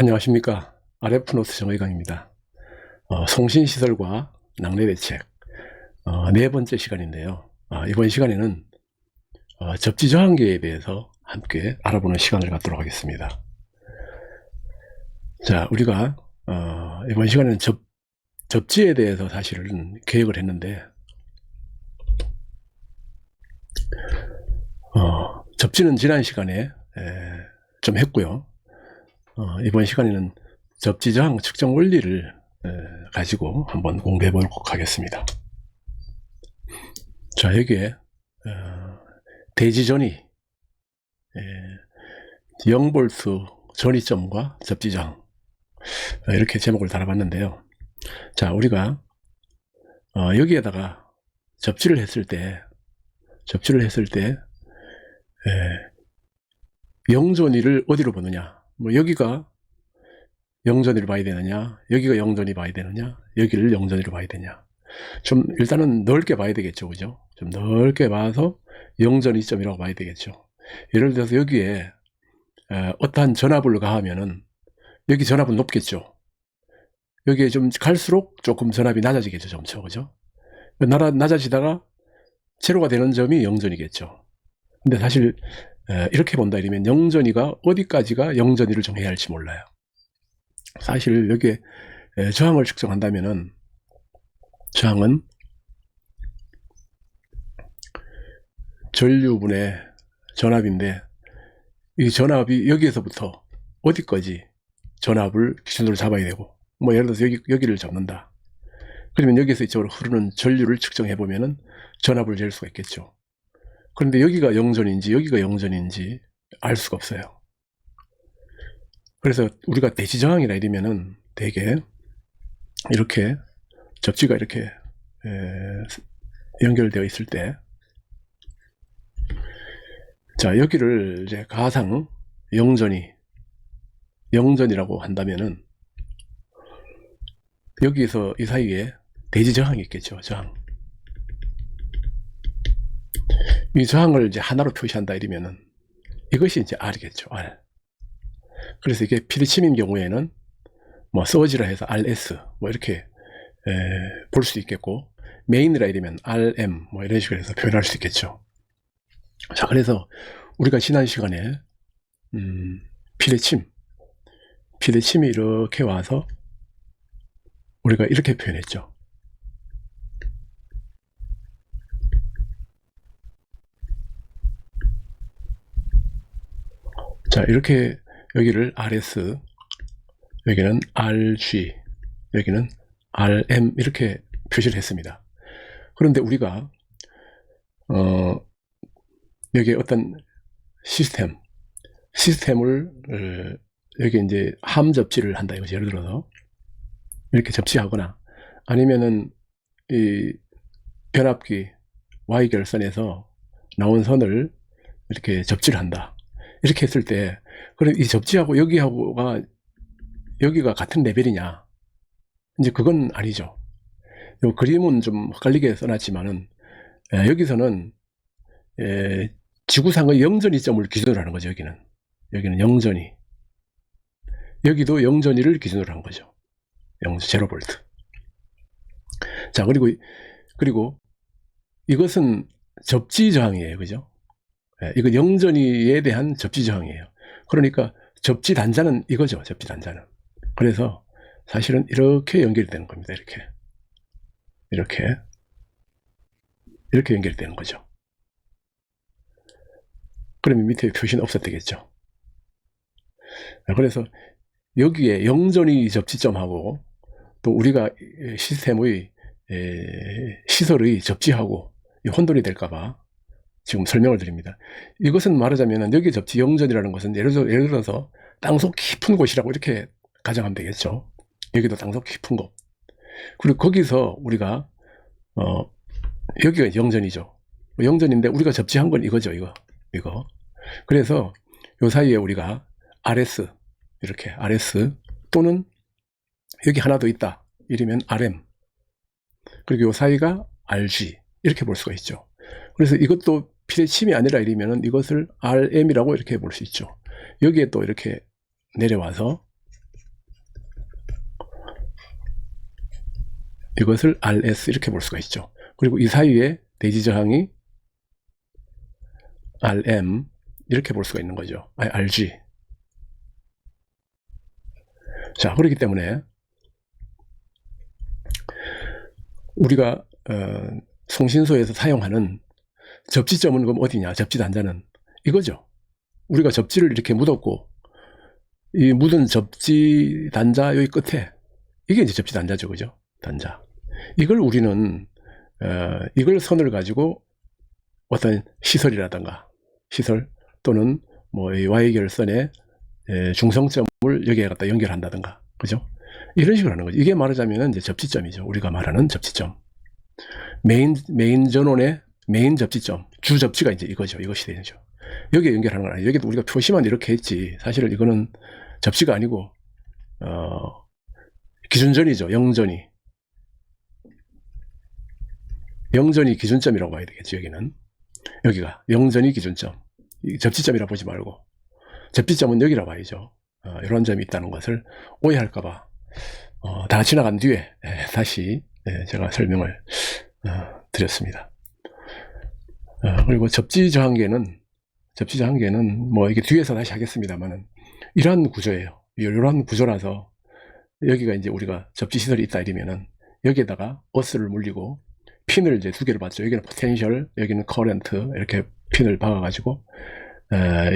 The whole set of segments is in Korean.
안녕하십니까. RF노트 정의강입니다. 송신시설과 낙뢰대책 네 번째 시간인데요. 이번 시간에는 접지저항계에 대해서 함께 알아보는 시간을 갖도록 하겠습니다. 자, 우리가 이번 시간에는 접지에 대해서 사실은 계획을 했는데 접지는 지난 시간에 좀 했고요. 이번 시간에는 접지저항 측정 원리를 가지고 한번 공부해 보도록 하겠습니다. 자, 여기에 대지전위 0V 전위점과 접지저항 이렇게 제목을 달아봤는데요. 자, 우리가 여기에다가 접지를 했을 때 영전위를 어디로 보느냐, 뭐 여기가 영전위를 봐야 되느냐, 여기가 영전위 봐야 되느냐, 여기를 영전위로 봐야 되냐, 좀 일단은 넓게 봐야 되겠죠, 그죠? 좀 넓게 봐서 영전위점이라고 봐야 되겠죠. 예를 들어서 여기에 어떠한 전압을 가하면은 여기 전압은 높겠죠. 여기에 좀 갈수록 조금 전압이 낮아지겠죠, 점차, 그죠? 낮아지다가 제로가 되는 점이 영전이겠죠. 근데 사실 이렇게 본다 이러면 영전위가 어디까지가 영전위를 정해야 할지 몰라요. 사실 여기에 저항을 측정한다면은 저항은 전류분의 전압인데, 이 전압이 여기에서부터 어디까지 전압을 기준으로 잡아야 되고, 뭐 예를 들어서 여기를 잡는다. 그러면 여기에서 이쪽으로 흐르는 전류를 측정해 보면은 전압을 잴 수가 있겠죠. 그런데 여기가 영전인지 여기가 영전인지 알 수가 없어요. 그래서 우리가 대지저항이라 이러면은 대개 이렇게 접지가 이렇게 연결되어 있을 때, 자, 여기를 이제 가상 영전이라고 한다면은 여기에서 이 사이에 대지저항이 있겠죠. 저항. 이 저항을 이제 하나로 표시한다 이러면은 이것이 이제 R이겠죠. R. 그래서 이게 피리침인 경우에는 뭐 서지라 해서 RS 뭐 이렇게 볼 수 있겠고, 메인이라 이러면 RM 뭐 이런 식으로 해서 표현할 수 있겠죠. 자, 그래서 우리가 지난 시간에 피레침이 이렇게 와서 우리가 이렇게 표현했죠. 자, 이렇게 여기를 RS, 여기는 RG, 여기는 RM 이렇게 표시를 했습니다. 그런데 우리가 여기 어떤 시스템을 여기 이제 함 접지를 한다 이거죠. 예를 들어서 이렇게 접지하거나 아니면은 이 변압기 Y결선에서 나온 선을 이렇게 접지를 한다. 이렇게 했을 때, 그럼 이 접지하고 여기가 같은 레벨이냐? 이제 그건 아니죠. 요 그림은 좀 헷갈리게 써놨지만은 여기서는 지구상의 영전위점을 기준으로 하는 거죠. 여기는 영전위, 여기도 영전위를 기준으로 한 거죠. 0V. 자, 그리고 이것은 접지 저항이에요, 그죠? 이거 영전위에 대한 접지 저항이에요. 그러니까 접지 단자는 이거죠, 접지 단자는. 그래서 사실은 이렇게 연결되는 겁니다. 이렇게 연결되는 거죠. 그러면 밑에 표시는 없어되겠죠. 그래서 여기에 영전위 접지점하고 또 우리가 시스템의 시설의 접지하고 혼돈이 될까봐 지금 설명을 드립니다. 이것은 말하자면 여기 접지 영전이라는 것은 예를 들어서 땅속 깊은 곳이라고 이렇게 가정하면 되겠죠. 여기도 땅속 깊은 곳. 그리고 거기서 우리가 여기가 영전이죠. 영전인데 우리가 접지한 건 이거죠. 이거. 그래서 요 사이에 우리가 RS, 이렇게 RS 또는 여기 하나 더 있다 이러면 RM, 그리고 요 사이가 RG 이렇게 볼 수가 있죠. 그래서 이것도 피레침이 아니라 이러면은 이것을 RM이라고 이렇게 볼 수 있죠. 여기에 또 이렇게 내려와서 이것을 RS 이렇게 볼 수가 있죠. 그리고 이 사이에 대지 저항이 RM 이렇게 볼 수가 있는 거죠. RG. 자, 그렇기 때문에 우리가 송신소에서 사용하는 접지점은 그럼 어디냐? 접지 단자는 이거죠. 우리가 접지를 이렇게 묻었고 이 묻은 접지 단자 여기 끝에 이게 이제 접지 단자죠, 그죠? 단자. 이걸 우리는 이걸 선을 가지고 어떤 시설이라든가 시설 또는 뭐 이 Y결선의 중성점을 여기에 갖다 연결한다든가, 그죠? 이런 식으로 하는 거죠. 이게 말하자면 이제 접지점이죠. 우리가 말하는 접지점. 메인 전원의 메인 접지점, 주 접지가 이제 이거죠. 이것이 되죠. 여기에 연결하는 건 아니에요. 여기도 우리가 표시만 이렇게 했지. 사실은 이거는 접지가 아니고, 기준전이죠. 영전이. 영전이 기준점이라고 봐야 되겠죠. 여기는. 여기가. 영전이 기준점. 접지점이라 보지 말고. 접지점은 여기라 봐야죠. 이런 점이 있다는 것을 오해할까봐, 다 지나간 뒤에, 다시, 제가 설명을, 드렸습니다. 그리고 접지 저항계는 뭐 이게 뒤에서 다시 하겠습니다만은 이러한 구조예요. 이러한 구조라서 여기가 이제 우리가 접지 시설이 있다 이러면은 여기에다가 어스를 물리고 핀을 이제 두 개를 받죠. 여기는 포텐셜, 여기는 커런트 이렇게 핀을 박아가지고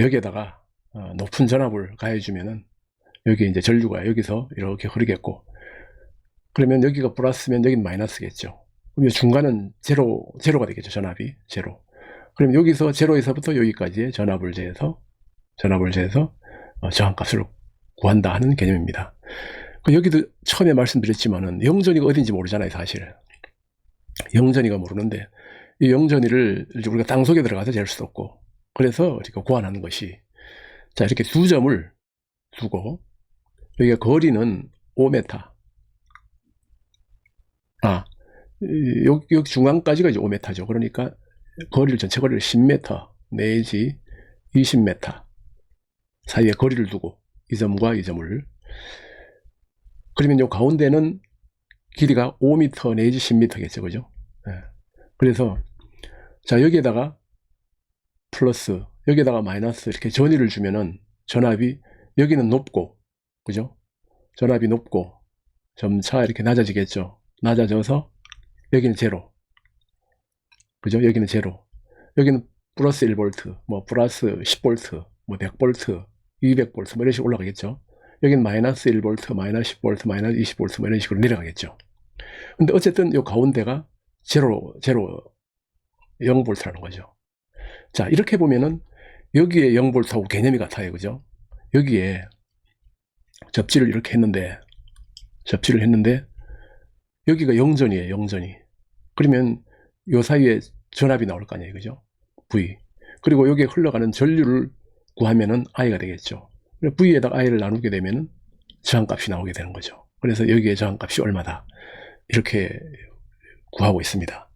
여기에다가 높은 전압을 가해주면은 여기 이제 전류가 여기서 이렇게 흐르겠고, 그러면 여기가 플러스면 여기는 마이너스겠죠. 그러면 중간은 제로가 되겠죠. 전압이 제로. 그럼 여기서 제로에서부터 여기까지의 전압을 재서 저항값을 구한다 하는 개념입니다. 여기도 처음에 말씀드렸지만은 영전이가 어딘지 모르잖아요, 사실. 영전이가 모르는데 이 영전이를 우리가 땅속에 들어가서 잴 수도 없고, 그래서 우리가 구한하는 것이, 자, 이렇게 두 점을 두고 여기가 거리는 5m. 여기 중앙까지가 이제 5m죠. 그러니까 전체 거리를 10m 내지 20m 사이에 거리를 두고 이 점과 이 점을, 그러면 요 가운데는 길이가 5m 내지 10m겠죠, 그죠? 그래서 자, 여기에다가 플러스, 여기에다가 마이너스 이렇게 전위를 주면은 전압이 여기는 높고, 그죠? 전압이 높고 점차 이렇게 낮아지겠죠. 낮아져서 여기는 제로, 그죠? 여기는 제로, 여기는 플러스 1V, 뭐 플러스 10V, 뭐 100V, 200V 뭐 이런 식으로 올라가겠죠. 여기는 마이너스 1V, 마이너스 10V, 마이너스 20V 뭐 이런 식으로 내려가겠죠. 근데 어쨌든 이 가운데가 제로 0V라는 거죠. 자, 이렇게 보면은 여기에 0V하고 개념이 같아요, 그죠? 여기에 접지를 이렇게 했는데 여기가 영전이에요, 영전이. 그러면 요 사이에 전압이 나올 거 아니에요, 그죠? V. 그리고 여기에 흘러가는 전류를 구하면은 I가 되겠죠. V에다가 I를 나누게 되면은 저항값이 나오게 되는 거죠. 그래서 여기에 저항값이 얼마다, 이렇게 구하고 있습니다.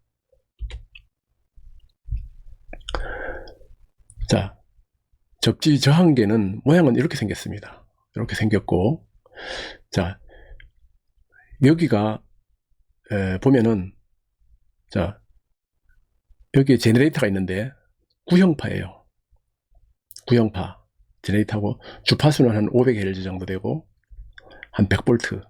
자, 접지 저항계는 모양은 이렇게 생겼습니다. 이렇게 생겼고, 자, 여기가 보면은, 자, 여기에 제너레이터가 있는데 구형파예요. 구형파 제너레이터하고 주파수는 한 500Hz 정도 되고 한 100V,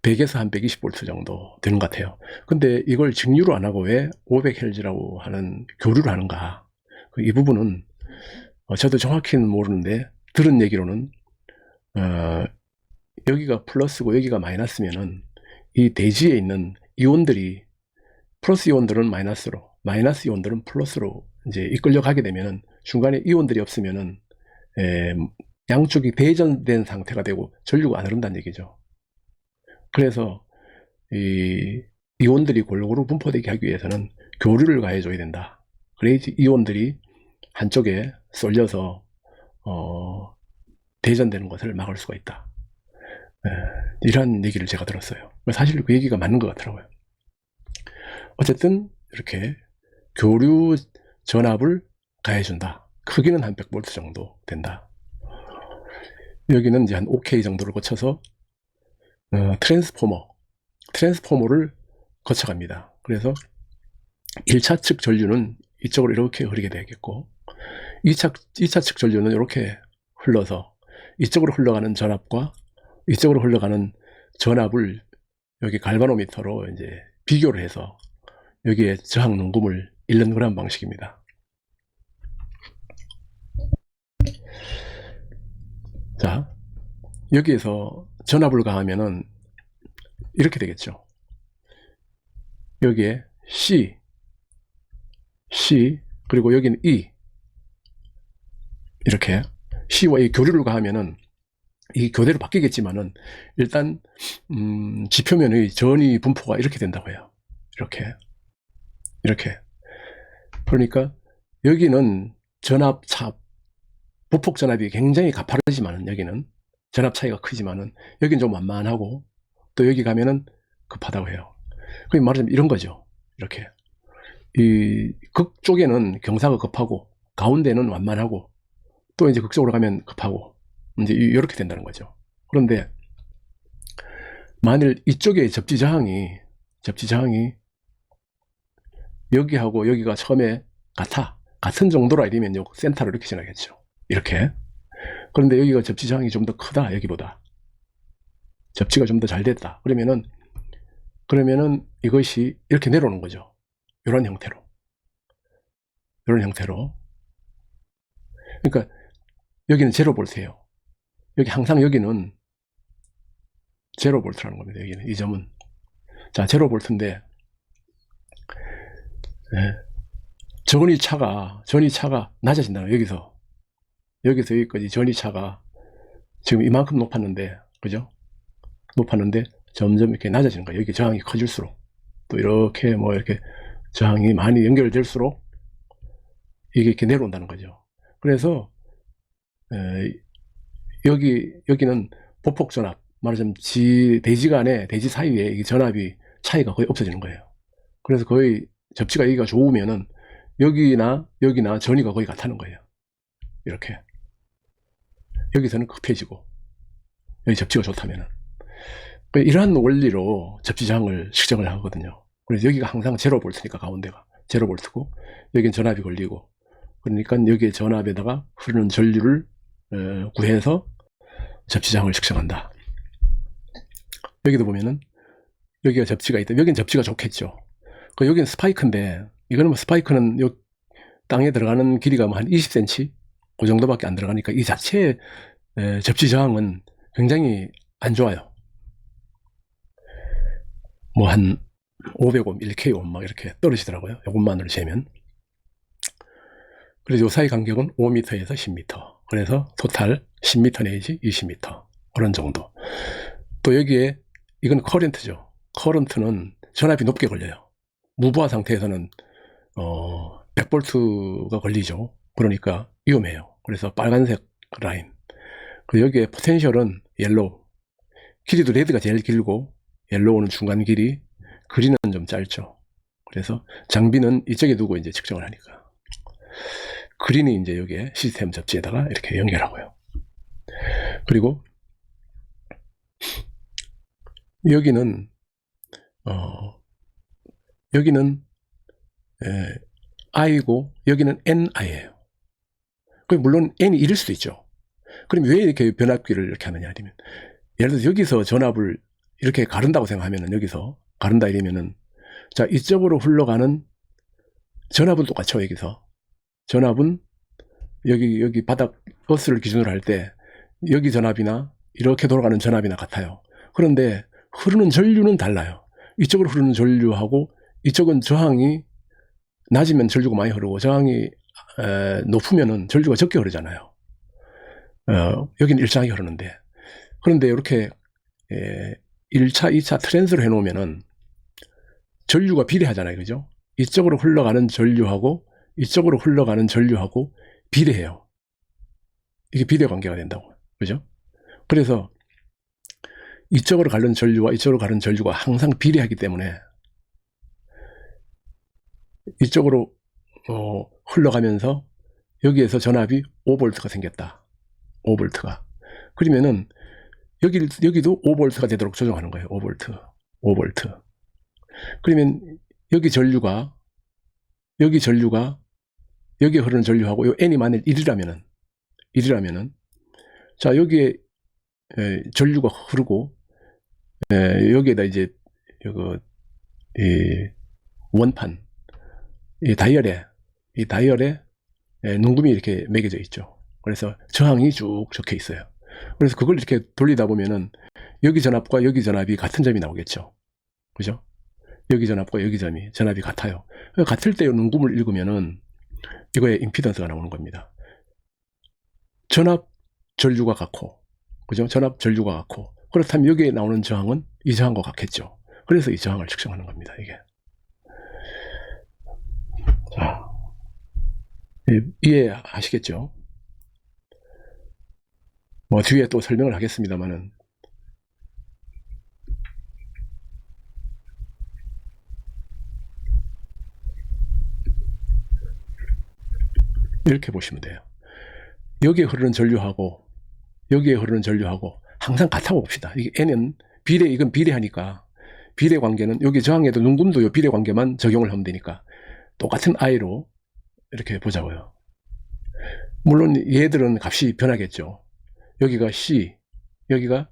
100에서 한 120V 정도 되는 것 같아요. 근데 이걸 직류로 안 하고 왜 500Hz라고 하는 교류를 하는가? 이 부분은 저도 정확히는 모르는데 들은 얘기로는 여기가 플러스고 여기가 마이너스면은 이 대지에 있는 이온들이, 플러스 이온들은 마이너스로, 마이너스 이온들은 플러스로 이제 이끌려 가게 되면은 중간에 이온들이 없으면은 양쪽이 대전된 상태가 되고 전류가 안 흐른다는 얘기죠. 그래서 이 이온들이 골고루 분포되게 하기 위해서는 교류를 가해줘야 된다. 그래야지 이온들이 한쪽에 쏠려서 대전되는 것을 막을 수가 있다. 이런 얘기를 제가 들었어요. 사실 그 얘기가 맞는 것 같더라고요. 어쨌든 이렇게 교류 전압을 가해준다. 크기는 한 100V 정도 된다. 여기는 이제 한 5K 정도를 거쳐서 트랜스포머, 트랜스포머를 거쳐갑니다. 그래서 1차 측 전류는 이쪽으로 이렇게 흐르게 되겠고 2차 측 전류는 이렇게 흘러서 이쪽으로 흘러가는 전압과 이쪽으로 흘러가는 전압을 여기 갈바노미터로 이제 비교를 해서 여기에 저항 농금을 잃는 그런 방식입니다. 자, 여기에서 전압을 가하면은 이렇게 되겠죠. 여기에 C, 그리고 여기는 E. 이렇게 C와 E 교류를 가하면은 이 교대로 바뀌겠지만은 일단 지표면의 전위 분포가 이렇게 된다고 해요. 이렇게. 그러니까 여기는 전압 차, 보폭 전압이 굉장히 가파르지만은 여기는 전압 차이가 크지만은 여기는 좀 완만하고 또 여기 가면은 급하다고 해요. 그럼 말하자면 이런 거죠. 이렇게 이 극 쪽에는 경사가 급하고 가운데는 완만하고 또 이제 극쪽으로 가면 급하고 이제 이렇게 된다는 거죠. 그런데 만일 이쪽에 접지 저항이 여기하고 여기가 처음에 같은 정도라 이러면 센터로 이렇게 지나겠죠. 이렇게. 그런데 여기가 접지 저항이 좀 더 크다. 여기보다 접지가 좀 더 잘 됐다. 그러면은 이것이 이렇게 내려오는 거죠. 이런 형태로. 그러니까 여기는 제로볼트예요. 항상 여기는 제로볼트라는 겁니다. 여기는 이 점은. 자, 제로볼트인데 전위 차가 낮아진다는 거예요. 여기서 여기까지 전위 차가 지금 이만큼 높았는데, 그죠? 높았는데 점점 이렇게 낮아지는 거예요. 여기 저항이 커질수록 또 이렇게 이렇게 저항이 많이 연결될수록 이게 이렇게 내려온다는 거죠. 그래서 여기는 보폭 전압, 말하자면 대지 간에 대지 사이에 이 전압이 차이가 거의 없어지는 거예요. 그래서 거의 접지가 여기가 좋으면은 여기나 전위가 거의 같다는 거예요. 이렇게. 여기서는 급해지고 여기 접지가 좋다면은. 이러한 원리로 접지 저항을 측정을 하거든요. 그래서 여기가 항상 제로볼트니까 가운데가 제로볼트고 여기는 전압이 걸리고 그러니까 여기에 전압에다가 흐르는 전류를 구해서 접지 저항을 측정한다. 여기도 보면은 여기가 접지가 있다. 여기는 접지가 좋겠죠. 여기는 스파이크인데 이거는 스파이크는 요 땅에 들어가는 길이가 한 20cm 그 정도밖에 안 들어가니까 이 자체의 접지 저항은 굉장히 안 좋아요. 한 500옴, 1kΩ 막 이렇게 떨어지더라고요. 이것만으로 재면. 그래서 요 사이 간격은 5m에서 10m. 그래서 토탈 10m 내지 20m. 그런 정도. 또 여기에 이건 커런트죠. 커런트는 전압이 높게 걸려요. 무부하 상태에서는 100V가 걸리죠. 그러니까 위험해요. 그래서 빨간색 라인. 그리고 여기에 포텐셜은 옐로우. 길이도 레드가 제일 길고 옐로우는 중간 길이, 그린은 좀 짧죠. 그래서 장비는 이쪽에 두고 이제 측정을 하니까. 그린이 이제 여기에 시스템 접지에다가 이렇게 연결하고요. 그리고 여기는 I고 여기는 NI예요. 물론 N이 1일 수도 있죠. 그럼 왜 이렇게 변압기를 이렇게 하느냐 하면, 예를 들어서 여기서 전압을 이렇게 가른다고 생각하면은, 여기서 가른다 이러면은, 자, 이쪽으로 흘러가는 전압은 똑같죠. 여기서 전압은 여기 바닥 버스를 기준으로 할 때 여기 전압이나 이렇게 돌아가는 전압이나 같아요. 그런데 흐르는 전류는 달라요. 이쪽으로 흐르는 전류하고 이쪽은 저항이 낮으면 전류가 많이 흐르고 저항이 높으면은 전류가 적게 흐르잖아요. 여기는 일정하게 흐르는데, 그런데 이렇게 1차, 2차 트랜스를 해놓으면은 전류가 비례하잖아요. 그죠? 이쪽으로 흘러가는 전류하고 이쪽으로 흘러가는 전류하고 비례해요. 이게 비례 관계가 된다고. 그죠? 그래서 이쪽으로 가는 전류와 이쪽으로 가는 전류가 항상 비례하기 때문에 이쪽으로 흘러가면서 여기에서 전압이 5V가 생겼다. 5V가. 그러면은 여기도 5V가 되도록 조정하는 거예요. 5V. 5V. 그러면 여기 전류가 여기에 흐르는 전류하고 요 n이 만일 1이라면은 자, 여기에 전류가 흐르고 여기에다 이제 이 원판 이 다이얼에 눈금이 이렇게 매겨져 있죠. 그래서 저항이 쭉 적혀 있어요. 그래서 그걸 이렇게 돌리다 보면은 여기 전압과 여기 전압이 같은 점이 나오겠죠. 그죠? 여기 전압과 여기 전압이 같아요. 같을 때 눈금을 읽으면은 이거에 임피던스가 나오는 겁니다. 전압 전류가 같고, 그죠? 전압 전류가 같고, 그렇다면 여기에 나오는 저항은 이 저항과 같겠죠. 그래서 이 저항을 측정하는 겁니다, 이게. 자, 이해하시겠죠? 뭐 뒤에 또 설명을 하겠습니다만은 이렇게 보시면 돼요. 여기에 흐르는 전류하고 여기에 흐르는 전류하고 항상 같다고 봅시다. 이게 n은 이건 비례하니까 비례 관계는 여기 저항에도 눈금도 요 비례 관계만 적용을 하면 되니까 똑같은 i로 이렇게 보자고요. 물론 얘들은 값이 변하겠죠. 여기가 C, 여기가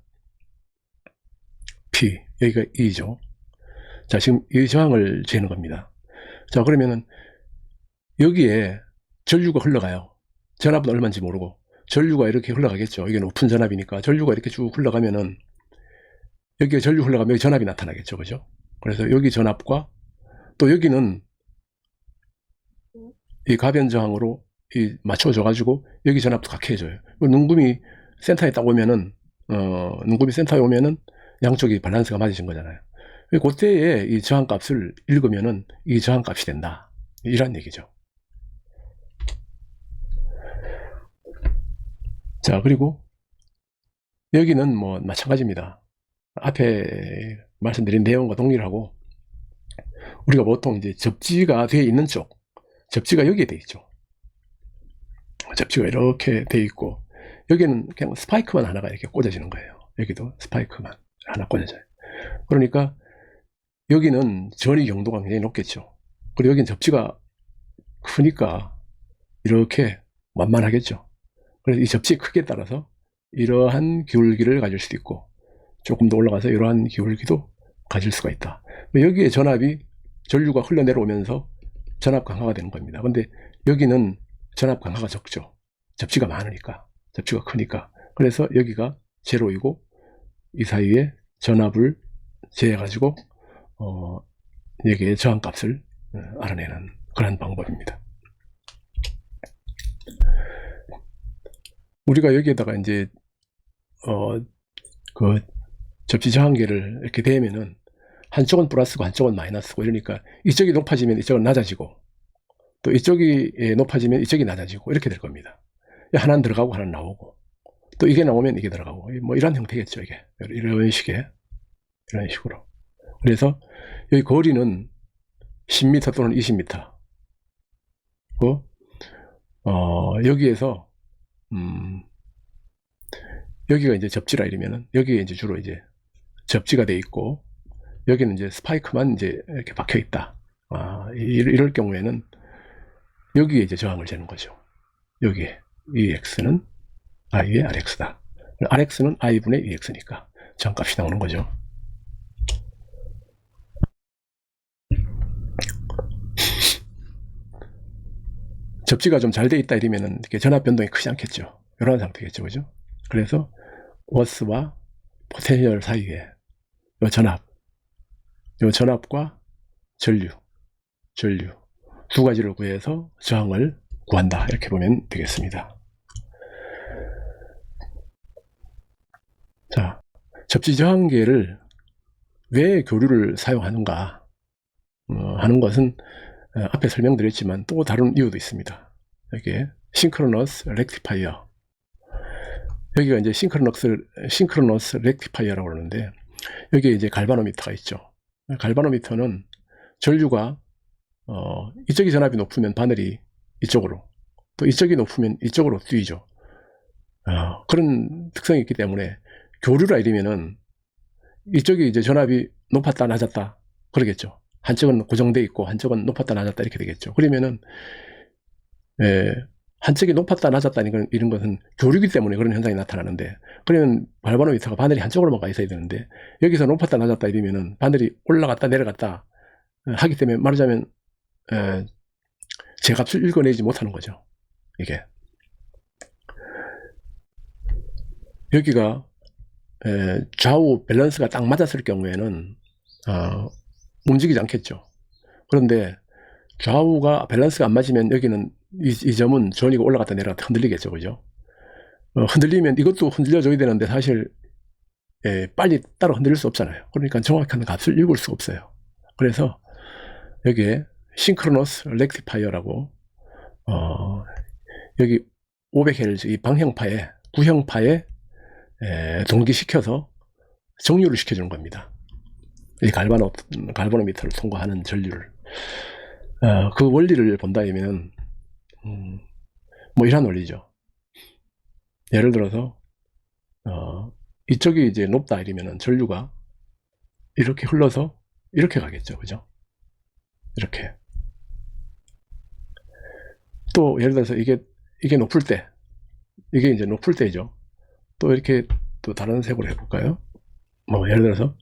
P, 여기가 E죠. 자, 지금 이 저항을 재는 겁니다. 자, 그러면은 여기에 전류가 흘러가요. 전압은 얼마인지 모르고 전류가 이렇게 흘러가겠죠. 이게 높은 전압이니까 전류가 이렇게 쭉 흘러가면은 여기에 전류 흘러가면 여기 전압이 나타나겠죠. 그죠? 그래서 여기 전압과 또 여기는 이 가변 저항으로 맞춰져 가지고 여기 전압도 같게 해줘요. 눈금이 센터에 딱 오면은 눈금이 센터에 오면은 양쪽이 밸런스가 맞으신 거잖아요. 그때에 이 저항값을 읽으면은 이 저항값이 된다, 이란 얘기죠. 자, 그리고 여기는 뭐 마찬가지입니다. 앞에 말씀드린 내용과 동일하고 우리가 보통 이제 접지가 되어 있는 쪽, 접지가 여기에 되어 있죠. 접지가 이렇게 되어 있고 여기는 그냥 스파이크만 하나가 이렇게 꽂아지는 거예요. 여기도 스파이크만 하나 꽂아져요. 그러니까 여기는 전위 경도가 굉장히 높겠죠. 그리고 여기는 접지가 크니까 이렇게 만만하겠죠. 그래서 이 접지의 크기에 따라서 이러한 기울기를 가질 수도 있고 조금 더 올라가서 이러한 기울기도 가질 수가 있다. 여기에 전류가 흘러내려오면서 전압 강화가 되는 겁니다. 근데 여기는 전압 강화가 적죠. 접지가 많으니까, 접지가 크니까. 그래서 여기가 제로이고 이 사이에 전압을 제해가지고 여기에 저항값을 알아내는 그런 방법입니다. 우리가 여기에다가 이제 그 접지 저항계를 이렇게 대면은 한쪽은 플러스고 한쪽은 마이너스고 이러니까 이쪽이 높아지면 이쪽은 낮아지고 또 이쪽이 높아지면 이쪽이 낮아지고 이렇게 될 겁니다. 하나는 들어가고 하나는 나오고 또 이게 나오면 이게 들어가고 뭐 이런 형태겠죠. 이게 이런 식으로. 그래서 여기 거리는 10m 또는 20m. 여기에서 여기가 이제 접지라 이러면은 여기에 이제 주로 이제 접지가 돼 있고 여기는 이제 스파이크만 이제 이렇게 박혀 있다. 이럴 경우에는 여기에 이제 저항을 재는 거죠. 여기에 이 x는 i의 rx다. rx는 i분의 2x니까 저항값이 나오는 거죠. 접지가 좀 잘 돼 있다 이러면은 이렇게 전압 변동이 크지 않겠죠. 이런 상태겠죠, 그죠? 그래서 워스와 포텐셜 사이에 요 전압과 전류 두 가지를 구해서 저항을 구한다, 이렇게 보면 되겠습니다. 자, 접지 저항계를 왜 교류를 사용하는가 하는 것은 앞에 설명드렸지만 또 다른 이유도 있습니다. 여기에 싱크로너스 렉티파이어, 여기가 이제 싱크로너스 렉티파이어라고 그러는데 여기에 이제 갈바노미터가 있죠. 갈바노미터는 전류가 이쪽이 전압이 높으면 바늘이 이쪽으로, 또 이쪽이 높으면 이쪽으로 뛰죠. 그런 특성이 있기 때문에 교류라 이러면은 이쪽이 이제 전압이 높았다 낮았다 그러겠죠. 한쪽은 고정돼 있고 한쪽은 높았다 낮았다 이렇게 되겠죠. 그러면은 한쪽이 높았다 낮았다 이런 것은 교류기 때문에 그런 현상이 나타나는데, 그러면 갈바노미터가 바늘이 한쪽으로만 가 있어야 되는데 여기서 높았다 낮았다 이러면은 바늘이 올라갔다 내려갔다 하기 때문에 말하자면 제 값을 읽어내지 못하는 거죠. 이게 여기가 좌우 밸런스가 딱 맞았을 경우에는 움직이지 않겠죠. 그런데 좌우가 밸런스가 안 맞으면 여기는 이 점은 전이가 올라갔다 내려갔다 흔들리겠죠. 그죠? 흔들리면 이것도 흔들려줘야 되는데 사실 빨리 따로 흔들릴 수 없잖아요. 그러니까 정확한 값을 읽을 수가 없어요. 그래서 여기에 싱크로너스 렉티파이어라고 여기 500Hz 이 방향파에 구형파에 동기시켜서 정류를 시켜주는 겁니다. 이 갈바노미터를 통과하는 전류를 그 원리를 본다면 뭐 이런 원리죠. 예를 들어서 이쪽이 이제 높다 이러면은 전류가 이렇게 흘러서 이렇게 가겠죠. 그죠? 이렇게. 또 예를 들어서 이게 높을 때, 이게 이제 높을 때죠. 또 이렇게 또 다른 색으로 해볼까요? 뭐 예를 들어서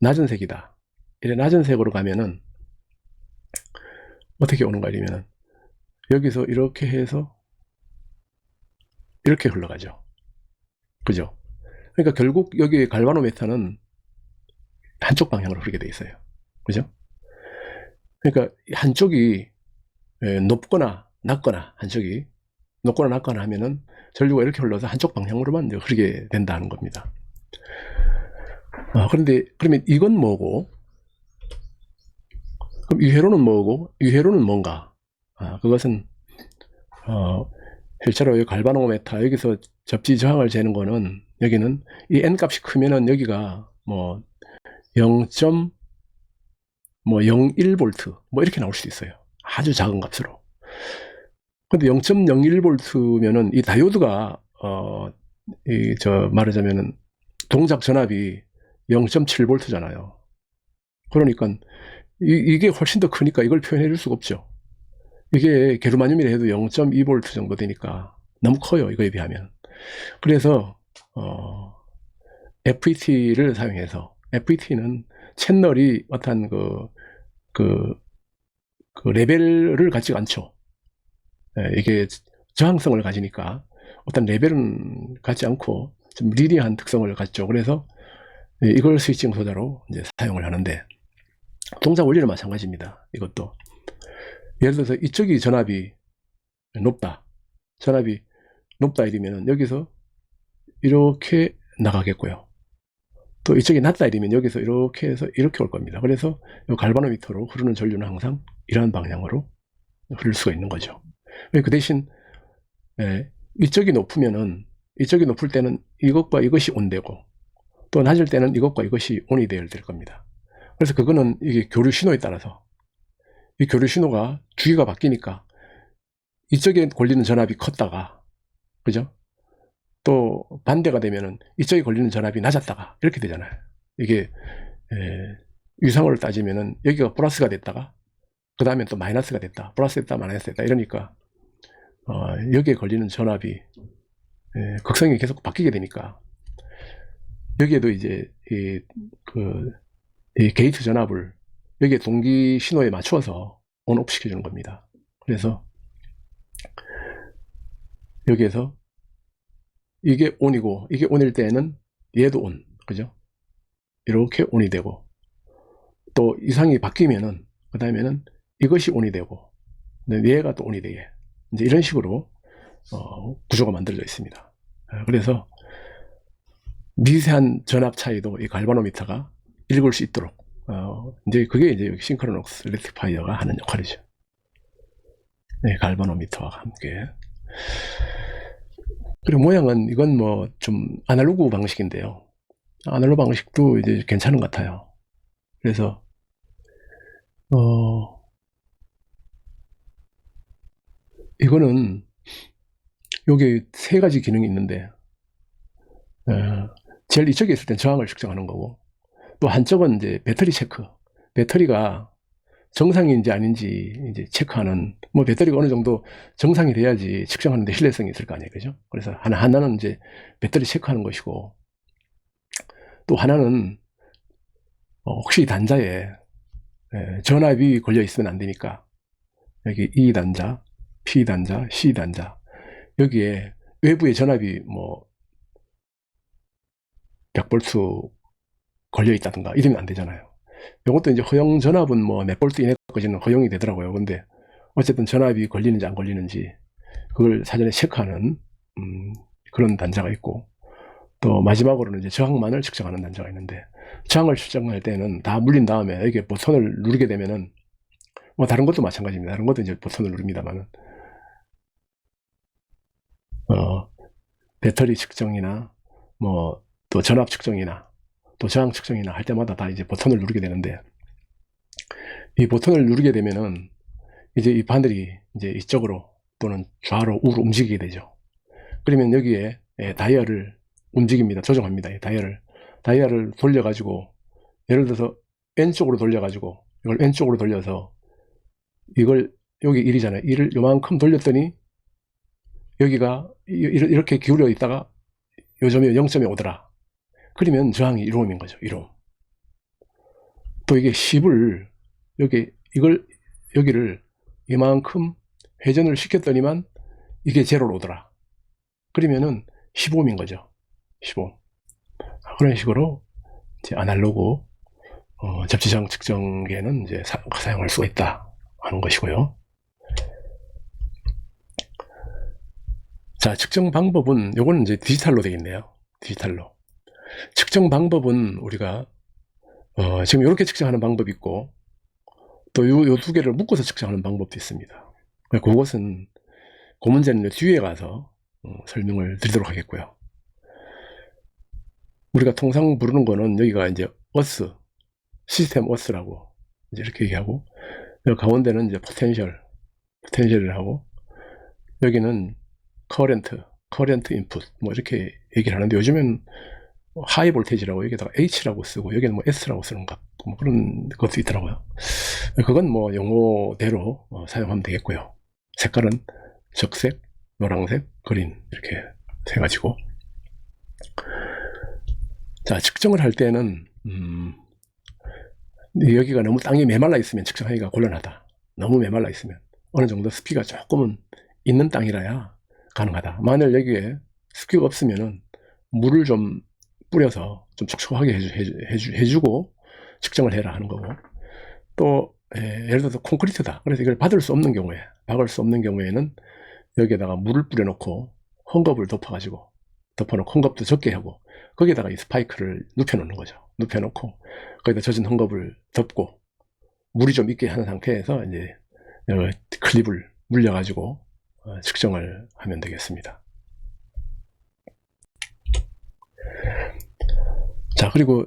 낮은 색이다. 이래 낮은 색으로 가면은 어떻게 오는가 이러면은 여기서 이렇게 해서 이렇게 흘러가죠. 그죠? 그러니까 결국 여기 갈바노미터는 한쪽 방향으로 흐르게 돼 있어요. 그죠? 그러니까 한쪽이 높거나 낮거나, 한쪽이 높거나 낮거나 하면은 전류가 이렇게 흘러서 한쪽 방향으로만 이제 흐르게 된다는 겁니다. 그런데 그러면 이건 뭐고, 그럼 유회로는 뭐고, 유회로는 뭔가? 그것은 실제로 이 갈바노미터 여기서 접지 저항을 재는 거는, 여기는 이 n 값이 크면은 여기가 뭐 0.01V 뭐 이렇게 나올 수도 있어요. 아주 작은 값으로. 근데 0.01V면은 이 다이오드가 말하자면은 동작 전압이 0.7V잖아요. 그러니까 이게 훨씬 더 크니까 이걸 표현해 줄 수가 없죠. 이게 게르마늄이라 해도 0.2V 정도 되니까 너무 커요, 이거에 비하면. 그래서 FET를 사용해서, FET는 채널이 어떤 그 레벨을 갖지 않죠. 이게 저항성을 가지니까 어떤 레벨은 갖지 않고 좀 리니어한 특성을 갖죠. 그래서 이걸 스위칭 소자로 이제 사용을 하는데, 동작 원리는 마찬가지입니다. 이것도 예를 들어서 이쪽이 전압이 높다 이러면 여기서 이렇게 나가겠고요. 또 이쪽이 낮다 이러면 여기서 이렇게 해서 이렇게 올 겁니다. 그래서 이 갈바노미터로 흐르는 전류는 항상 이러한 방향으로 흐를 수가 있는 거죠. 그 대신 이쪽이 높으면은, 이쪽이 높을 때는 이것과 이것이 온되고, 또 낮을 때는 이것과 이것이 온이 되어야 될 겁니다. 그래서 그거는 이게 교류 신호에 따라서, 이 교류 신호가 주기가 바뀌니까 이쪽에 걸리는 전압이 컸다가, 그죠? 또 반대가 되면은 이쪽에 걸리는 전압이 낮았다가 이렇게 되잖아요. 이게 유상으로 따지면은 여기가 플러스가 됐다가 그 다음에 또 마이너스가 됐다, 플러스 됐다, 마이너스 됐다 이러니까 여기에 걸리는 전압이 극성이 계속 바뀌게 되니까, 여기에도 이제 이 게이트 전압을 여기에 동기 신호에 맞춰서 온오프 시켜주는 겁니다. 그래서 여기에서 이게 온이고 이게 온일 때는 얘도 온, 그죠? 이렇게 온이 되고, 또 이상이 바뀌면은 그 다음에는 이것이 온이 되고 얘가 또 온이 되게, 이제 이런 식으로 구조가 만들어져 있습니다. 그래서 미세한 전압 차이도 이 갈바노미터가 읽을 수 있도록 이제 그게 이제 여기 싱크로너스 렉티파이어가 하는 역할이죠. 네, 갈바노미터와 함께. 그리고 모양은 이건 뭐 좀 아날로그 방식인데요. 아날로그 방식도 이제 괜찮은 것 같아요. 그래서 이거는 여기 세 가지 기능이 있는데, 제일 이쪽에 있을 땐 저항을 측정하는 거고, 또 한쪽은 이제 배터리 체크. 배터리가 정상인지 아닌지 이제 체크하는, 뭐 배터리가 어느 정도 정상이 돼야지 측정하는데 신뢰성이 있을 거 아니에요. 그죠? 그래서 하나는 이제 배터리 체크하는 것이고, 또 하나는 혹시 단자에 전압이 걸려 있으면 안 되니까 여기 E 단자, P 단자, C 단자, 여기에 외부의 전압이 뭐 100V 걸려 있다든가 이러면 안 되잖아요. 이것도 이제 허용 전압은 뭐 몇 볼트 이내까지는 허용이 되더라고요. 근데 어쨌든 전압이 걸리는지 안 걸리는지 그걸 사전에 체크하는 그런 단자가 있고, 또 마지막으로는 이제 저항만을 측정하는 단자가 있는데, 저항을 측정할 때는 다 물린 다음에 이게 버튼을 누르게 되면은, 뭐 다른 것도 마찬가지입니다. 다른 것도 이제 버튼을 누릅니다만은 배터리 측정이나 뭐 또 전압 측정이나 또 저항 측정이나 할 때마다 다 이제 버튼을 누르게 되는데, 이 버튼을 누르게 되면은 이제 이 바늘이 이제 이쪽으로 또는 좌로 우로 움직이게 되죠. 그러면 여기에 다이얼을 움직입니다. 조정합니다. 다이얼을 돌려가지고, 예를 들어서 왼쪽으로 돌려가지고, 이걸 왼쪽으로 돌려서, 이걸 여기 1이잖아요. 1을 요만큼 돌렸더니 여기가 이렇게 기울여 있다가 요점이 0점에 오더라. 그러면 저항이 1ohm인 거죠. 1ohm. 또 이게 10을 여기를 이만큼 회전을 시켰더니만 이게 제로로 오더라. 그러면은 15ohm인 거죠. 15ohm. 그런 식으로 이제 아날로그 접지저항 측정기에는 이제 사용할 수가 있다 하는 것이고요. 자, 측정 방법은 요거는 이제 디지털로 되어 있네요. 디지털로. 측정 방법은 우리가 지금 이렇게 측정하는 방법이 있고, 또 요 두 개를 묶어서 측정하는 방법도 있습니다. 그것은 그 문제는 뒤에 가서 설명을 드리도록 하겠고요. 우리가 통상 부르는 거는 여기가 이제 어스, 시스템 어스라고 이제 이렇게 얘기하고, 여기 가운데는 이제 포텐셜을 하고, 여기는 커런트 인풋 뭐 이렇게 얘기를 하는데, 요즘엔 하이 볼테이지라고 여기다가 H라고 쓰고 여기는 뭐 S라고 쓰는 것 같고 뭐 그런 것도 있더라고요. 그건 뭐 용어대로 사용하면 되겠고요. 색깔은 적색, 노란색, 그린 이렇게 해가지고, 자, 측정을 할 때는 여기가 너무 땅이 메말라 있으면 측정하기가 곤란하다. 너무 메말라 있으면 어느 정도 습기가 조금은 있는 땅이라야 가능하다. 만일 여기에 습기가 없으면은 물을 좀 뿌려서 좀 촉촉하게 해주고 측정을 해라 하는 거고, 또 예를 들어서 콘크리트다. 그래서 이걸 박을 수 없는 경우에는 여기에다가 물을 뿌려놓고 헝겊을 덮어놓고 헝겊도 적게 하고 거기에다가 이 스파이크를 눕혀놓는 거죠. 눕혀놓고 거기다 젖은 헝겊을 덮고 물이 좀 있게 하는 상태에서 이제 클립을 물려가지고 측정을 하면 되겠습니다. 자, 그리고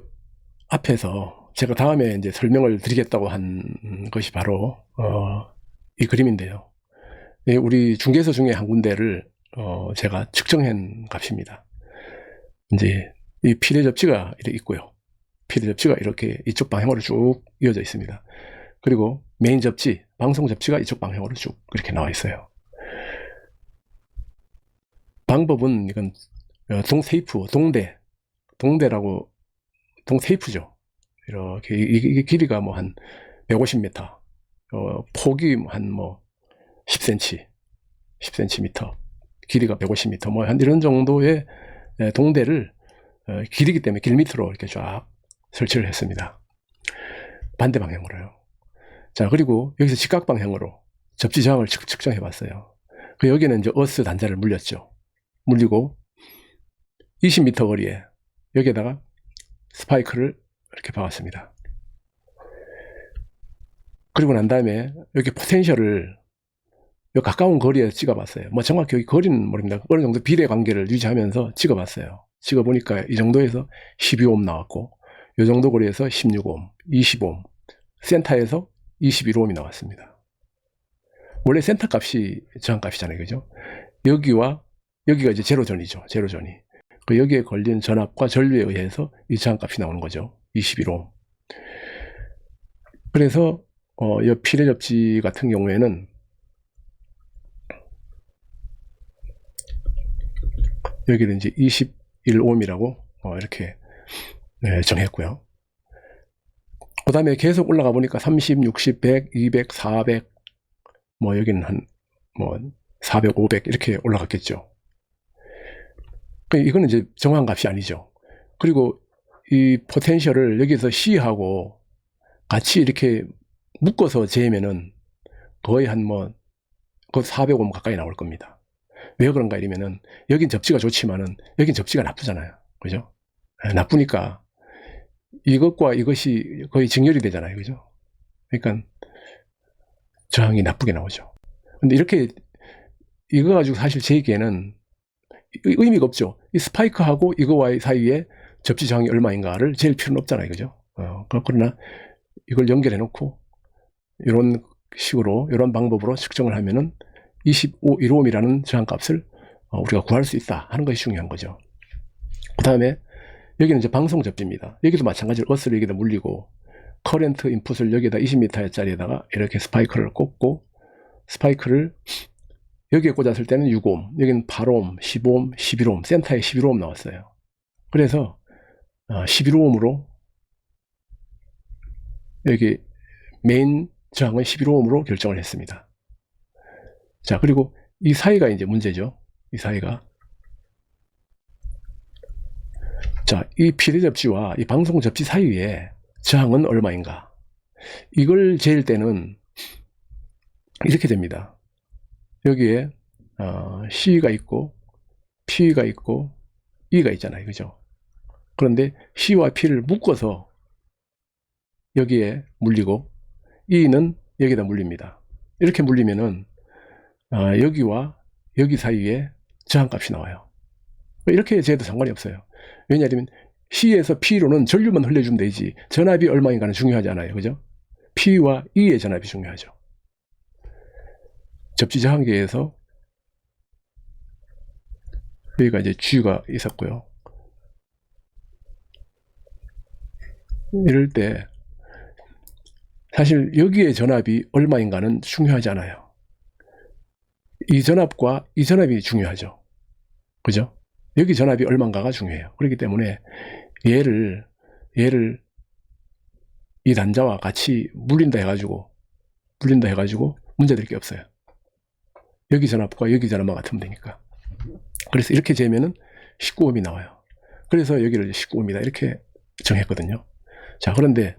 앞에서 제가 다음에 이제 설명을 드리겠다고 한 것이 바로 이 그림인데요. 우리 중개소 중에 한 군데를 제가 측정한 값입니다. 이제 이 피대 접지가 이렇게 있고요. 피대 접지가 이렇게 이쪽 방향으로 쭉 이어져 있습니다. 그리고 메인 접지, 방송 접지가 이쪽 방향으로 쭉 이렇게 나와 있어요. 방법은 이건 동테이프죠. 이렇게 이게 길이가 뭐 한 150m, 폭이 한 뭐 10cm, 길이가 150m, 뭐 한 이런 정도의 동대를 길이기 때문에 길미터로 이렇게 쫙 설치를 했습니다. 반대 방향으로요. 자, 그리고 여기서 직각 방향으로 접지 저항을 측정해 봤어요. 여기는 이제 어스 단자를 물리고 20m 거리에 여기에다가 스파이크를 이렇게 박았습니다. 그리고 난 다음에 여기 포텐셜을 가까운 거리에 찍어봤어요. 뭐 정확히 여기 거리는 모릅니다. 어느 정도 비례 관계를 유지하면서 찍어봤어요. 찍어보니까 이 정도에서 12ohm 나왔고, 이 정도 거리에서 16ohm, 20ohm, 센터에서 21ohm이 나왔습니다. 원래 센터 값이 저항 값이잖아요. 그죠? 여기가 이제 제로존이죠. 여기에 걸린 전압과 전류에 의해서 이 저항 값이 나오는 거죠. 21옴. 그래서 이 필의 접지 같은 경우에는 여기는 이제 21옴이라고 이렇게 정했고요. 그 다음에 계속 올라가 보니까 30, 60, 100, 200, 400, 뭐 여기는 한 400, 500 이렇게 올라갔겠죠. 이거는 이제 정확한 값이 아니죠. 그리고 이 포텐셜을 여기서 C하고 같이 이렇게 묶어서 재면은 거의 한 그 400옴 가까이 나올 겁니다. 왜 그런가 이러면은 여긴 접지가 좋지만은 여긴 접지가 나쁘잖아요. 그죠? 나쁘니까 이것과 이것이 거의 직렬이 되잖아요. 그죠? 그러니까 저항이 나쁘게 나오죠. 근데 이렇게 이거 가지고 사실 제기에는 의미가 없죠. 이 스파이크하고 이거와의 사이에 접지 저항이 얼마인가를 잴 필요는 없잖아요. 그죠? 그러나 이걸 연결해 놓고 이런 식으로 이런 방법으로 측정을 하면은 25.15옴이라는 저항값을 우리가 구할 수 있다 하는 것이 중요한 거죠. 그 다음에 여기는 이제 방송 접지입니다. 여기도 마찬가지로 어스를 여기다 물리고 커런트 인풋을 여기다 20m짜리에다가 이렇게 스파이크를 꽂고 스파이크를 여기에 꽂았을 때는 6옴, 여기는 8옴, 10옴, 11옴, 센터에 11옴 나왔어요. 그래서 11옴으로 여기 메인 저항은 11옴으로 결정을 했습니다. 자, 그리고 이 사이가 이제 문제죠. 이 사이가. 자, 이 필의 접지와 이 방송 접지 사이에 저항은 얼마인가? 이걸 잴 때는 이렇게 됩니다. 여기에 C가 있고 P가 있고 E가 있잖아요. 그죠? 그런데 C와 P를 묶어서 여기에 물리고 E는 여기다 물립니다. 이렇게 물리면은 여기와 여기 사이에 저항값이 나와요. 이렇게 재도 상관이 없어요. 왜냐하면 C에서 P로는 전류만 흘려주면 되지 전압이 얼마인가는 중요하지 않아요. 그죠? P와 E의 전압이 중요하죠. 접지 저항계에서 여기가 이제 G가 있었고요. 이럴 때 사실 여기의 전압이 얼마인가는 중요하지 않아요. 이 전압과 이 전압이 중요하죠. 그죠? 여기 전압이 얼마인가가 중요해요. 그렇기 때문에 얘를 이 단자와 같이 물린다 해가지고 문제될 게 없어요. 여기 전압과 여기 전압만 같으면 되니까. 그래서 이렇게 재면은 19옴이 나와요. 그래서 여기를 19옴이다 이렇게 정했거든요. 자, 그런데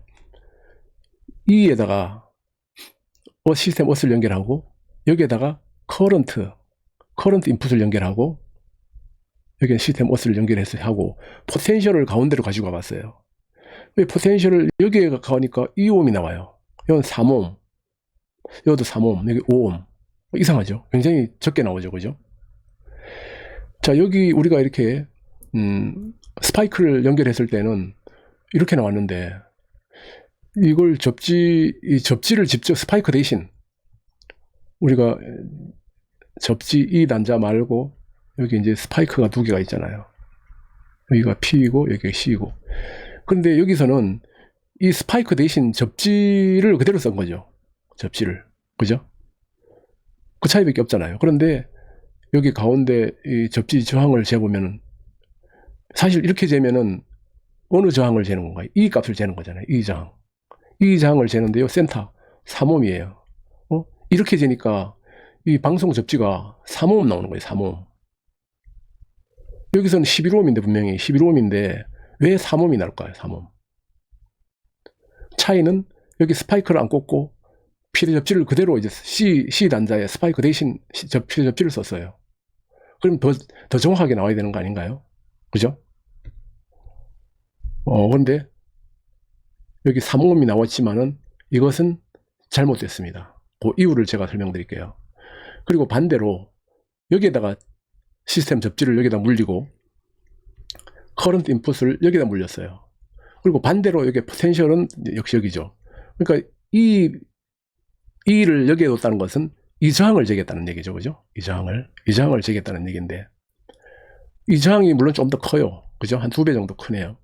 E에다가 시스템 어스를 연결하고 여기에다가 커런트 인풋을 연결하고 여기는 시스템 어스를 연결해서 하고 포텐셜을 가운데로 가지고 와봤어요. 포텐셜을 여기에 가니까 2옴이 나와요. 이건 3옴, 여기도 3옴, 여기 5옴. 이상하죠? 굉장히 적게 나오죠. 그죠? 자, 여기 우리가 이렇게 스파이크를 연결했을 때는 이렇게 나왔는데 이걸 접지를 직접 스파이크 대신 우리가 접지 이 단자 말고 여기 이제 스파이크가 두 개가 있잖아요. 여기가 P이고 여기가 C이고. 그런데 여기서는 이 스파이크 대신 접지를 그대로 쓴 거죠. 접지를. 그죠? 그 차이밖에 없잖아요. 그런데 여기 가운데 이 접지 저항을 재보면은 사실 이렇게 재면은 어느 저항을 재는 건가요? 이 값을 재는 거잖아요. 이 저항. 이 저항을 재는데요. 센터 3옴이에요. 이렇게 재니까 이 방송 접지가 3옴 나오는 거예요. 3옴. 여기서는 11옴인데 분명히 11옴인데 왜 3옴이 나올까요? 3옴. 차이는 여기 스파이크를 안 꽂고 필의 접지를 그대로 이제 C 단자에 스파이크 대신 필의 접지를 썼어요. 그럼 더 정확하게 나와야 되는 거 아닌가요? 그죠? 근데 여기 3옴이 나왔지만은 이것은 잘못됐습니다. 그 이유를 제가 설명드릴게요. 그리고 반대로 여기에다가 시스템 접지를 여기다 물리고 커런트 인풋을 여기다 물렸어요. 그리고 반대로 여기 포텐셜은 역시 여기죠. 그러니까 E를 여기에 뒀다는 것은 이 저항을 재겠다는 얘기죠. 그죠? 이 저항을 재겠다는 얘기인데 이 저항이 물론 좀 더 커요. 그죠? 한 2배 정도 크네요.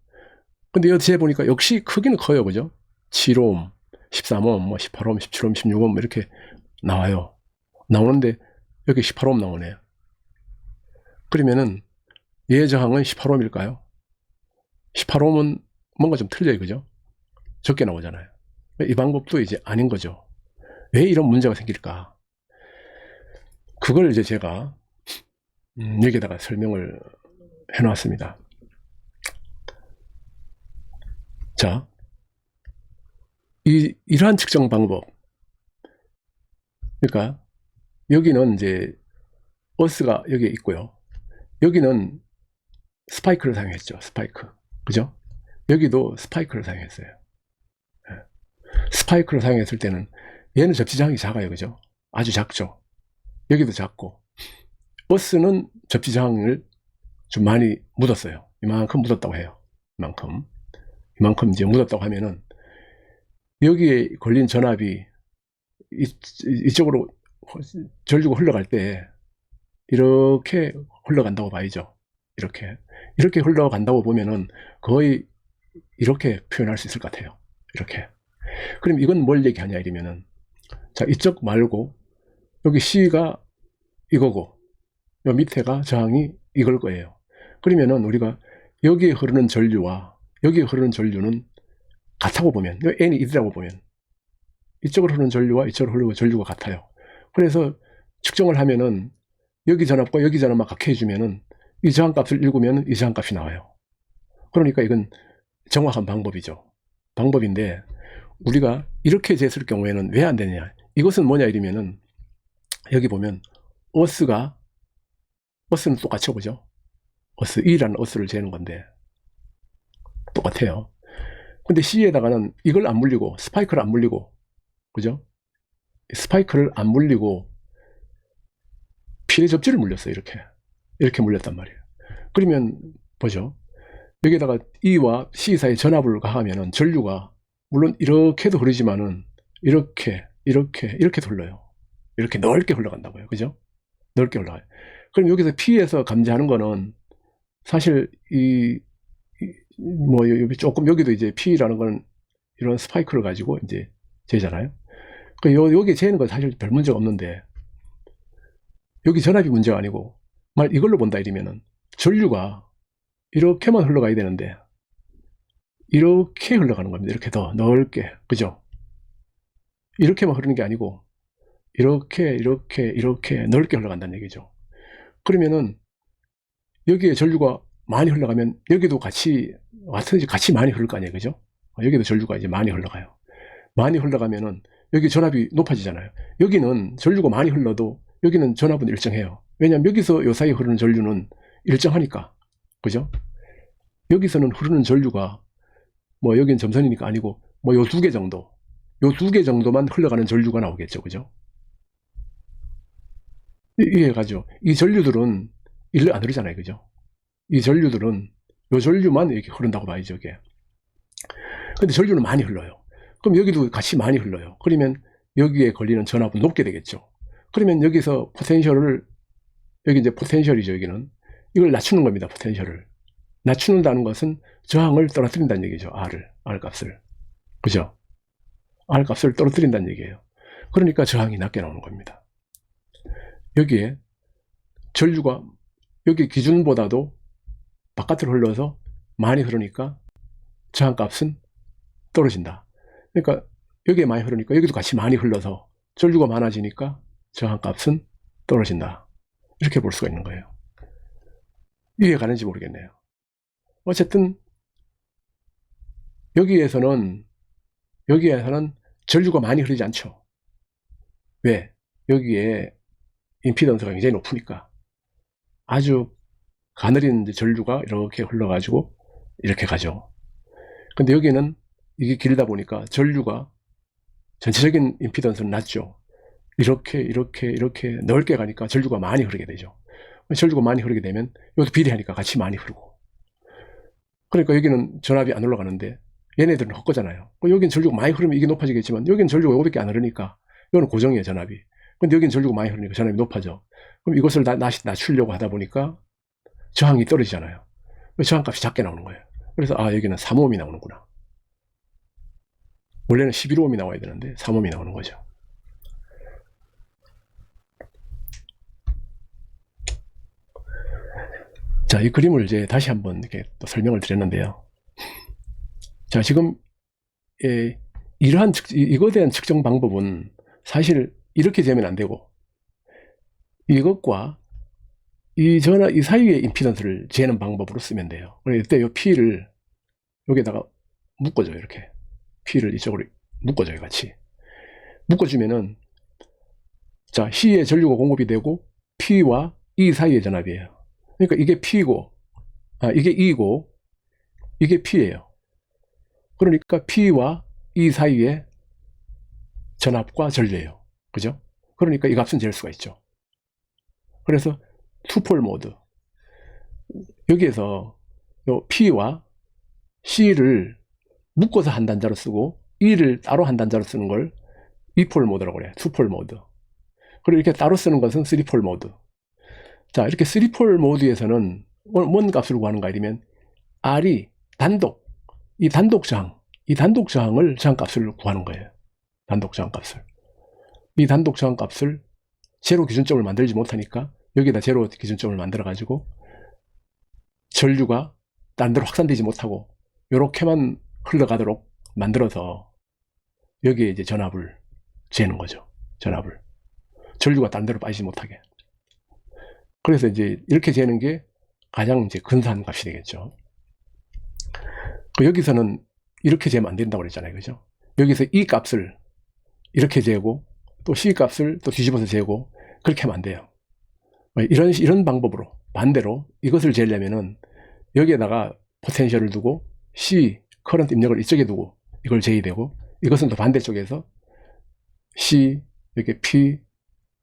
근데 여기서 보니까 역시 크기는 커요. 그죠? 7옴, 13옴, 뭐 18옴, 17옴, 16옴 이렇게 나와요. 나오는데 여기 18옴 나오네요. 그러면은 얘 저항은 18옴일까요? 18옴은 뭔가 좀 틀려요. 그죠? 적게 나오잖아요. 이 방법도 이제 아닌 거죠. 왜 이런 문제가 생길까? 그걸 이제 제가 여기다가 설명을 해놨습니다. 자, 이러한 측정 방법. 그러니까 여기는 이제 어스가 여기에 있고요. 여기는 스파이크를 사용했죠. 스파이크. 그죠? 여기도 스파이크를 사용했어요. 스파이크를 사용했을 때는 얘는 접지장이 작아요. 그죠? 아주 작죠. 여기도 작고 어스는 접지장을 좀 많이 묻었어요. 이만큼 묻었다고 해요. 이만큼 이제 묻었다고 하면은 여기에 걸린 전압이 이쪽으로 전류가 흘러갈 때 이렇게 흘러간다고 봐야죠. 이렇게 흘러간다고 보면은 거의 이렇게 표현할 수 있을 것 같아요. 이렇게. 그럼 이건 뭘 얘기하냐 이러면은, 자, 이쪽 말고 여기 C가 이거고 요 밑에가 저항이 이걸 거예요. 그러면은 우리가 여기에 흐르는 전류와 여기에 흐르는 전류는 같다고 보면, N이 이라고 보면 이쪽으로 흐르는 전류와 이쪽으로 흐르는 전류가 같아요. 그래서 측정을 하면은 여기 전압과 여기 전압만 같게 해주면은 이 저항값을 읽으면 이 저항값이 나와요. 그러니까 이건 정확한 방법이죠. 방법인데 우리가 이렇게 쟀을 경우에는 왜 안 되느냐, 이것은 뭐냐 이러면은 여기 보면 어스는 똑같죠. 그죠? 어스, E라는 어스를 재는 건데 똑같아요. 근데 C에다가는 이걸 안 물리고 스파이크를 안 물리고, 그죠? 스파이크를 안 물리고 피해 접지를 물렸어요. 이렇게 물렸단 말이에요. 그러면 보죠. 여기다가 E와 C 사이에 전압을 가하면은 전류가 물론 이렇게도 흐르지만은 이렇게 흘러요. 이렇게 넓게 흘러간다고요. 그죠? 넓게 흘러가요. 그럼 여기서 P에서 감지하는 거는 사실 뭐 조금 여기도 이제 P라는 건 이런 스파이크를 가지고 이제 재잖아요. 여기 재는 건 사실 별 문제가 없는데 여기 전압이 문제가 아니고 만약 이걸로 본다 이러면은 전류가 이렇게만 흘러가야 되는데 이렇게 흘러가는 겁니다. 이렇게 더 넓게. 그죠? 이렇게만 흐르는 게 아니고 이렇게 넓게 흘러간다는 얘기죠. 그러면은 여기에 전류가 많이 흘러가면 여기도 같이 많이 흐를 거 아니에요. 그죠? 여기도 전류가 이제 많이 흘러가요. 많이 흘러가면은 여기 전압이 높아지잖아요. 여기는 전류가 많이 흘러도 여기는 전압은 일정해요. 왜냐하면 여기서 요 사이에 흐르는 전류는 일정하니까. 그죠? 여기서는 흐르는 전류가 뭐 여기는 점선이니까 아니고 뭐 요 2개 정도, 요 2개 정도만 흘러가는 전류가 나오겠죠. 그죠? 이해가죠? 이 전류들은 일로 안 흐르잖아요. 그죠? 이 전류들은 요 전류만 이렇게 흐른다고 봐야죠. 이게. 근데 전류는 많이 흘러요. 그럼 여기도 같이 많이 흘러요. 그러면 여기에 걸리는 전압은 높게 되겠죠. 그러면 여기서 포텐셜을, 여기 이제 포텐셜이죠. 여기는 이걸 낮추는 겁니다. 포텐셜을 낮추는다는 것은 저항을 떨어뜨린다는 얘기죠. R 값을. 그죠? R 값을 떨어뜨린다는 얘기예요. 그러니까 저항이 낮게 나오는 겁니다. 여기에 전류가 여기 기준보다도 바깥으로 흘러서 많이 흐르니까 저항값은 떨어진다. 그러니까 여기에 많이 흐르니까 여기도 같이 많이 흘러서 전류가 많아지니까 저항값은 떨어진다. 이렇게 볼 수가 있는 거예요. 이해 가는지 모르겠네요. 어쨌든 여기에서는 전류가 많이 흐르지 않죠. 왜? 여기에 임피던스가 굉장히 높으니까 아주 가느린 전류가 이렇게 흘러가지고 이렇게 가죠. 근데 여기는 이게 길다 보니까 전류가 전체적인 임피던스는 낮죠. 이렇게 넓게 가니까 전류가 많이 흐르게 되죠. 전류가 많이 흐르게 되면 이것도 비례하니까 같이 많이 흐르고, 그러니까 여기는 전압이 안 올라가는데 얘네들은 헛거잖아요. 여기는 전류가 많이 흐르면 이게 높아지겠지만 여기는 전류가 이거밖에 안 흐르니까 이거는 고정이에요. 전압이. 근데 여기는 전류가 많이 흐르니까 전압이 높아져. 그럼 이것을 낮추려고 하다 보니까 저항이 떨어지잖아요. 저항값이 작게 나오는 거예요. 그래서 여기는 3옴이 나오는구나. 원래는 11옴이 나와야 되는데 3옴이 나오는 거죠. 자, 이 그림을 이제 다시 한번 이렇게 또 설명을 드렸는데요. 자, 지금 이러한 이거에 대한 측정 방법은 사실 이렇게 재면 안 되고, 이것과 이 사이의 임피던스를 재는 방법으로 쓰면 돼요. 그래서 이때 이 P를 여기다가 묶어줘요. 이렇게 P를 이쪽으로 묶어줘요. 같이 묶어주면은, 자, C의 전류가 공급이 되고 P와 E 사이의 전압이에요. 그러니까 이게 P고, 이게 E고 이게 P예요. 그러니까 P와 E 사이의 전압과 전류예요. 그죠? 그러니까 이 값은 잴 수가 있죠. 그래서 투폴 모드, 여기에서 요 P와 C를 묶어서 한 단자로 쓰고 E를 따로 한 단자로 쓰는 걸 이폴 모드라고 그래요. 투폴 모드. 그리고 이렇게 따로 쓰는 것은 3폴 모드. 자, 이렇게 3폴 모드에서는 뭔 값을 구하는가 이러면 R이 이 단독 저항을 저항값을 구하는 거예요. 단독 저항값을. 이 단독 저항값을 제로 기준점을 만들지 못하니까 여기다 제로 기준점을 만들어 가지고 전류가 딴 데로 확산되지 못하고 이렇게만 흘러가도록 만들어서 여기에 이제 전압을 재는 거죠. 전압을. 전류가 딴 데로 빠지지 못하게. 그래서 이제 이렇게 재는 게 가장 이제 근사한 값이 되겠죠. 여기서는 이렇게 재면 안 된다고 그랬잖아요. 그죠? 여기서 이 값을 이렇게 재고 또 C 값을 또 뒤집어서 재고 그렇게 하면 안 돼요. 이런 방법으로 반대로 이것을 재려면은 여기에다가 포텐셜을 두고 C 커런트 입력을 이쪽에 두고 이걸 재야 되고, 이것은 또 반대쪽에서 C 여기 P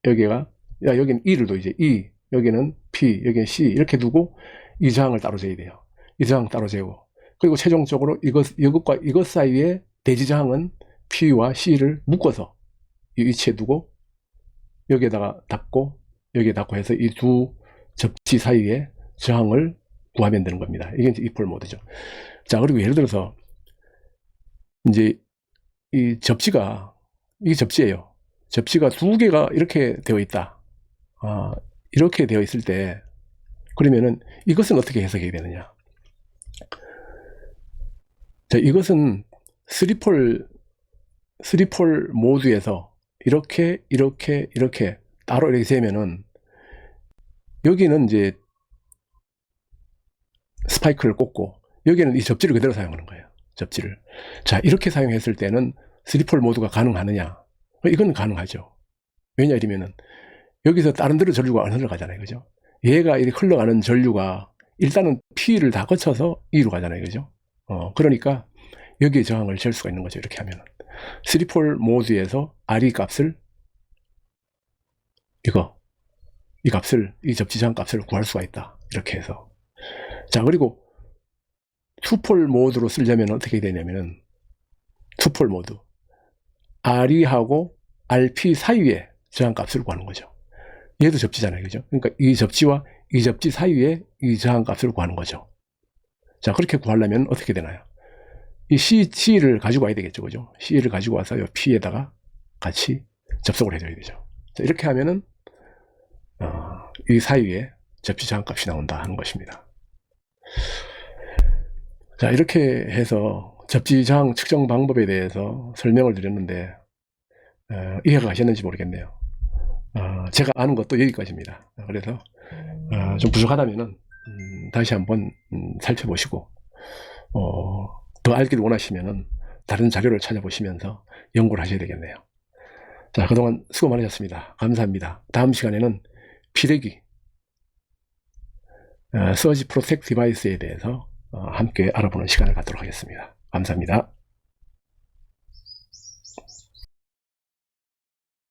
여기는 E를 둬 이제 E 여기는 P 여기는 C 이렇게 두고 이 저항을 따로 재야 돼요. 이 저항 따로 재고, 그리고 최종적으로 이것과 이것 사이의 대지 저항은 P와 C를 묶어서 이 위치에 두고 여기에다가 닫고 여기에 닫고 해서 이 두 접지 사이의 저항을 구하면 되는 겁니다. 이게 이제 이폴 모드죠. 자, 그리고 예를 들어서 이제 이 접지가 이게 접지예요. 접지가 두 개가 이렇게 되어 있다. 이렇게 되어 있을 때 그러면은 이것은 어떻게 해석해야 되느냐? 자, 이것은 3폴 모드에서 이렇게 따로 이렇게 재면은 여기는 이제 스파이크를 꽂고 여기는 이 접지를 그대로 사용하는 거예요. 접지를. 자, 이렇게 사용했을 때는 3폴 모드가 가능하느냐? 이건 가능하죠. 왜냐 이러면은 여기서 다른 데로 전류가 안 흘러가잖아요. 그죠? 얘가 이렇게 흘러가는 전류가 일단은 P를 다 거쳐서 E로 가잖아요. 그죠? 그러니까 여기에 저항을 잴 수가 있는 거죠. 이렇게 하면은 3폴 모드에서 RE 값을 이 접지 저항 값을 구할 수가 있다. 이렇게 해서. 자, 그리고 투폴 모드로 쓰려면 어떻게 되냐면은 투폴 모드 RE하고 RP 사이에 저항 값을 구하는 거죠. 얘도 접지잖아요. 그죠? 그러니까 이 접지와 이 접지 사이에 이 저항 값을 구하는 거죠. 자, 그렇게 구하려면 어떻게 되나요? 이 C를 가지고 와야 되겠죠. 그죠? C를 가지고 와서 이 P에다가 같이 접속을 해줘야 되죠. 자, 이렇게 하면은 이 사이에 접지 저항 값이 나온다 하는 것입니다. 자, 이렇게 해서 접지 저항 측정 방법에 대해서 설명을 드렸는데 이해가 가셨는지 모르겠네요. 제가 아는 것도 여기까지입니다. 그래서 좀 부족하다면은 다시 한번 살펴보시고 더 알기를 원하시면은 다른 자료를 찾아보시면서 연구를 하셔야 되겠네요. 자, 그동안 수고 많으셨습니다. 감사합니다. 다음 시간에는 피레기 서지 프로텍트 디바이스에 대해서 함께 알아보는 시간을 갖도록 하겠습니다. 감사합니다.